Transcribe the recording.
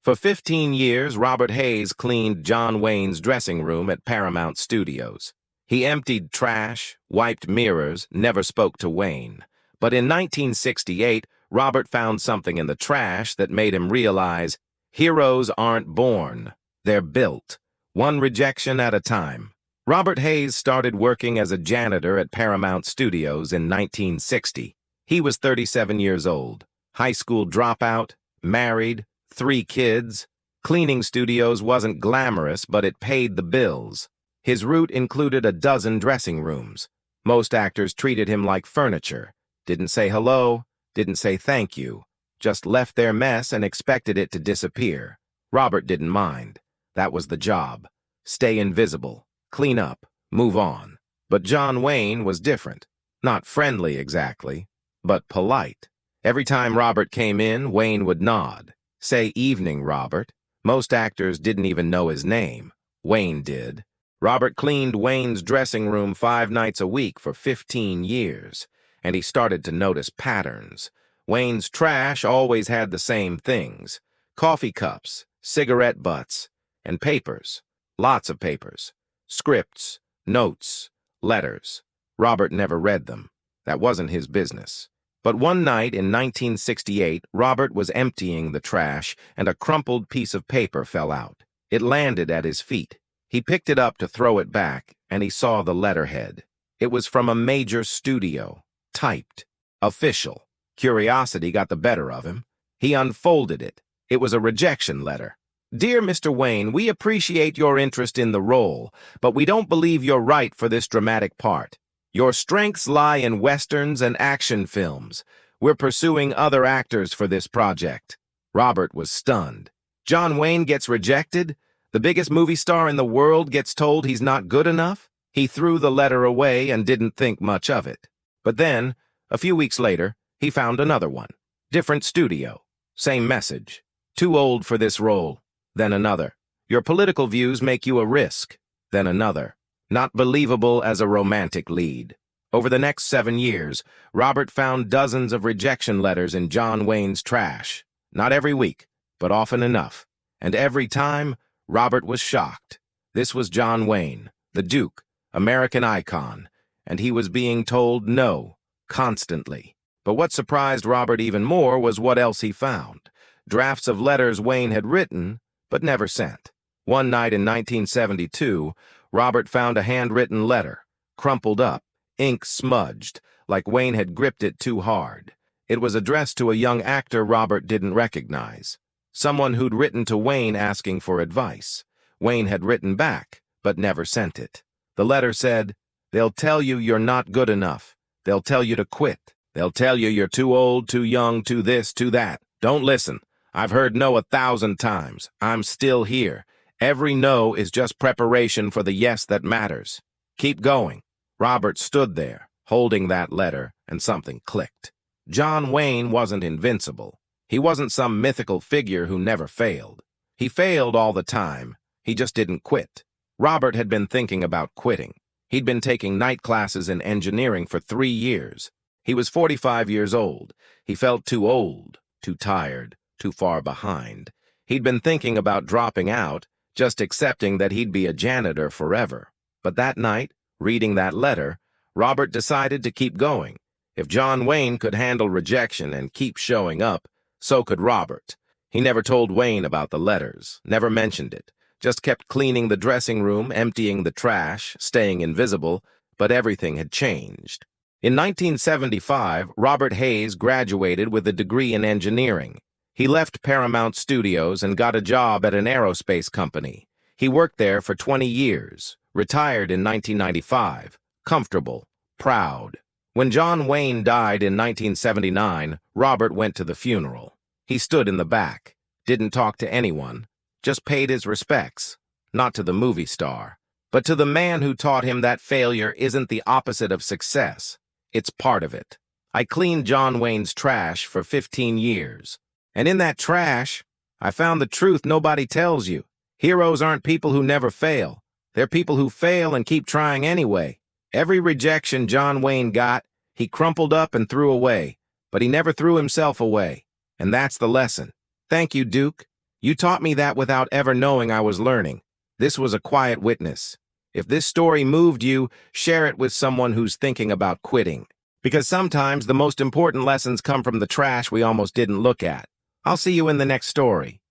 For 15 years, Robert Hayes cleaned John Wayne's dressing room at Paramount Studios. He emptied trash, wiped mirrors, never spoke to Wayne. But in 1968, Robert found something in the trash that made him realize heroes aren't born, they're built, one rejection at a time. Robert Hayes started working as a janitor at Paramount Studios in 1960. He was 37 years old, high school dropout, married, 3 kids. Cleaning studios wasn't glamorous, but it paid the bills. His route included a dozen dressing rooms. Most actors treated him like furniture. Didn't say hello, didn't say thank you. Just left their mess and expected it to disappear. Robert didn't mind. That was the job. Stay invisible, clean up, move on. But John Wayne was different. Not friendly exactly, but polite. Every time Robert came in, Wayne would nod. Say, "Evening, Robert." Most actors didn't even know his name. Wayne did. Robert cleaned Wayne's dressing room 5 nights a week for 15 years, and he started to notice patterns. Wayne's trash always had the same things: coffee cups, cigarette butts, and papers. Lots of papers. Scripts, notes, letters. Robert never read them. That wasn't his business. But one night in 1968, Robert was emptying the trash, and a crumpled piece of paper fell out. It landed at his feet. He picked it up to throw it back, and he saw the letterhead. It was from a major studio, typed, official. Curiosity got the better of him. He unfolded it. It was a rejection letter. "Dear Mr. Wayne, we appreciate your interest in the role, but we don't believe you're right for this dramatic part. Your strengths lie in westerns and action films. We're pursuing other actors for this project." Robert was stunned. John Wayne gets rejected? The biggest movie star in the world gets told he's not good enough? He threw the letter away and didn't think much of it. But then, a few weeks later, he found another one. Different studio. Same message. "Too old for this role." Then another. "Your political views make you a risk." Then another. "Not believable as a romantic lead." Over the next 7 years, Robert found dozens of rejection letters in John Wayne's trash. Not every week, but often enough. And every time, Robert was shocked. This was John Wayne, the Duke, American icon, and he was being told no, constantly. But what surprised Robert even more was what else he found. Drafts of letters Wayne had written, but never sent. One night in 1972, Robert found a handwritten letter, crumpled up, ink smudged, like Wayne had gripped it too hard. It was addressed to a young actor Robert didn't recognize. Someone who'd written to Wayne asking for advice. Wayne had written back, but never sent it. The letter said, "They'll tell you you're not good enough. They'll tell you to quit. They'll tell you you're too old, too young, too this, too that. Don't listen. I've heard no 1,000 times. I'm still here. Every no is just preparation for the yes that matters. Keep going." Robert stood there, holding that letter, and something clicked. John Wayne wasn't invincible. He wasn't some mythical figure who never failed. He failed all the time. He just didn't quit. Robert had been thinking about quitting. He'd been taking night classes in engineering for 3 years. He was 45 years old. He felt too old, too tired, too far behind. He'd been thinking about dropping out, just accepting that he'd be a janitor forever. But that night, reading that letter, Robert decided to keep going. If John Wayne could handle rejection and keep showing up, so could Robert. He never told Wayne about the letters, never mentioned it, just kept cleaning the dressing room, emptying the trash, staying invisible, but everything had changed. In 1975, Robert Hayes graduated with a degree in engineering. He left Paramount Studios and got a job at an aerospace company. He worked there for 20 years, retired in 1995, comfortable, proud. When John Wayne died in 1979, Robert went to the funeral. He stood in the back, didn't talk to anyone, just paid his respects, not to the movie star, but to the man who taught him that failure isn't the opposite of success. It's part of it. I cleaned John Wayne's trash for 15 years. And in that trash, I found the truth nobody tells you. Heroes aren't people who never fail. They're people who fail and keep trying anyway. Every rejection John Wayne got, he crumpled up and threw away. But he never threw himself away. And that's the lesson. Thank you, Duke. You taught me that without ever knowing I was learning. This was a quiet witness. If this story moved you, share it with someone who's thinking about quitting. Because sometimes the most important lessons come from the trash we almost didn't look at. I'll see you in the next story.